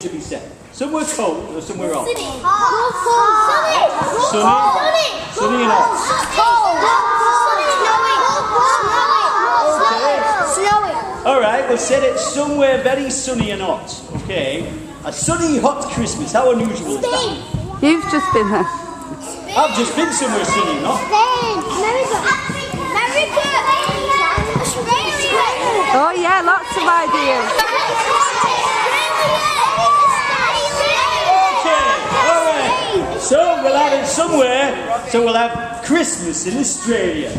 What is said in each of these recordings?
should be set? Somewhere cold or somewhere hot? Sunny. Sunny and hot. Snowy. Alright, we'll set it somewhere very sunny and hot. Okay. A sunny, hot Christmas. How unusual is that? You've just been there. I've just been somewhere sunny and hot. America. Australia. Oh yeah, lots of ideas. So we'll have it somewhere, so we'll have Christmas in Australia.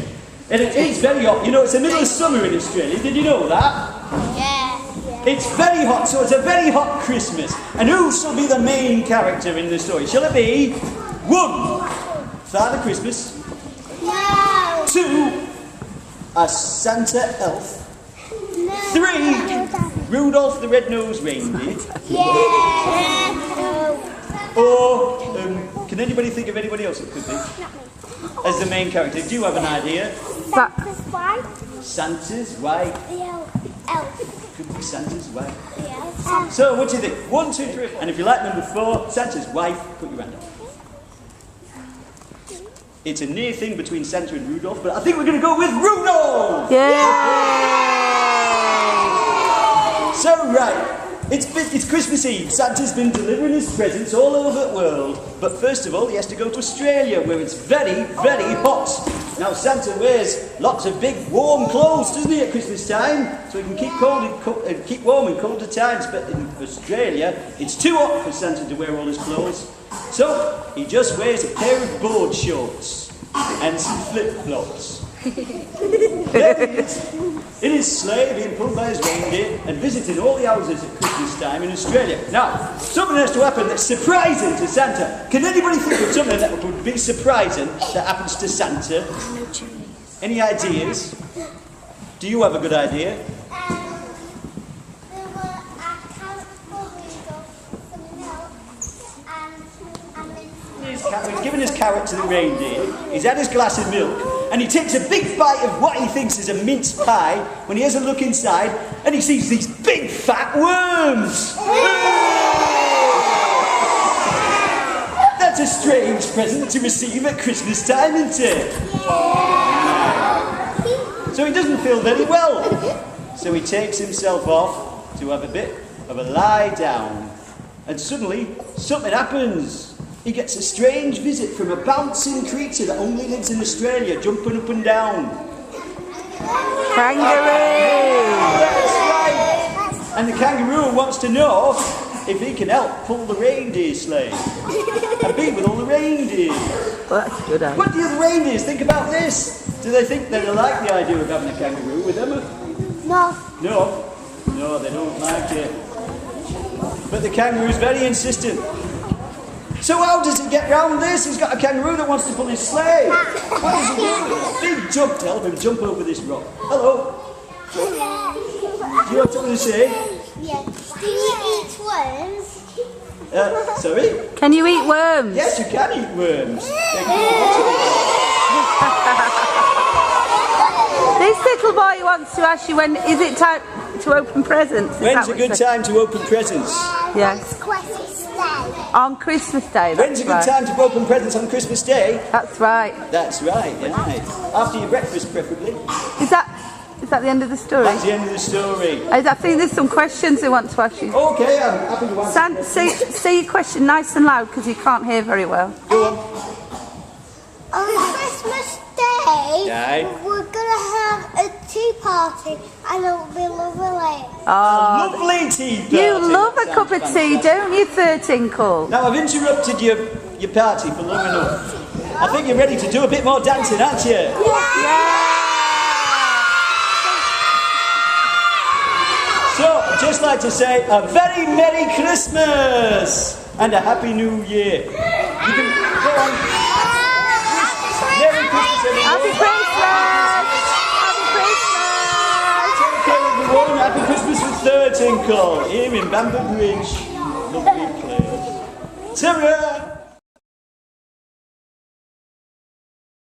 And it is very hot. You know, it's the middle of summer in Australia. Did you know that? Yeah. It's very hot, so it's a very hot Christmas. And who shall be the main character in the story? Shall it be 1, Father Christmas, No. 2, a Santa elf, 3, Rudolph the Red-Nosed Reindeer, Yeah. or can anybody think of anybody else it could be as the main character? Do you have an idea? Santa's wife. Santa's wife. Elf. Could be Santa's wife. Yeah. So, what do you think? 1, 2, 3. And if you like number 4, Santa's wife, put your hand up. It's a near thing between Santa and Rudolph, but I think we're going to go with Rudolph! Yay! So, right. It's Christmas Eve. Santa's been delivering his presents all over the world. But first of all, he has to go to Australia, where it's very, very hot. Now, Santa wears lots of big, warm clothes, doesn't he, at Christmas time? So he can keep keep warm in colder times. But in Australia, it's too hot for Santa to wear all his clothes. So he just wears a pair of board shorts and some flip-flops. There he is, in his sleigh, being pulled by his reindeer and visiting all the houses at Christmas time in Australia. Now, something has to happen that's surprising to Santa. Can anybody think of something that would be surprising that happens to Santa? Any ideas? Do you have a good idea? He's given his carrot to the reindeer, he's had his glass of milk, and he takes a big bite of what he thinks is a mince pie when he has a look inside and he sees these big fat worms! That's a strange present to receive at Christmas time, isn't it? So he doesn't feel very well. So he takes himself off to have a bit of a lie down. And suddenly, something happens. He gets a strange visit from a bouncing creature that only lives in Australia, jumping up and down. Kangaroo! That's right! And the kangaroo wants to know if he can help pull the reindeer sleigh and be with all the reindeers. Well, that's a good idea. What do the other reindeers think about this? Do they think they like the idea of having a kangaroo with them? No. No. No, they don't like it. But the kangaroo's very insistent. So how does he get round this? He's got a kangaroo that wants to pull his sleigh. What does he do? A big jump to help him jump over this rock. Hello. Do you have something to say? Yeah. Do you eat worms? Sorry? Can you eat worms? Yes, you can eat worms. This little boy wants to ask you, when is it time to open presents? When's a good time to open presents? Yes. On Christmas Day. When's a good time to open presents on Christmas Day? That's right. That's right, right. After your breakfast, preferably. Is that the end of the story? That's the end of the story. I think there's some questions they want to ask you. Okay, I'm happy to answer. Say your question nice and loud because you can't hear very well. Go on. On Christmas Day, we're going to have a tea party and it'll be lovely. A lovely tea party. You love a cup of tea, don't you, Thurtinkle? Now, I've interrupted your party for long enough. I think you're ready to do a bit more dancing, aren't you? Yeah! So, I'd just like to say a very Merry Christmas and a Happy New Year. You can go on. Merry Christmas, everyone. Happy Christmas! Happy Christmas! Take care, everyone. Happy Christmas with Thurtinkle here in Bamber Bridge. Lovely place. Ta-ra!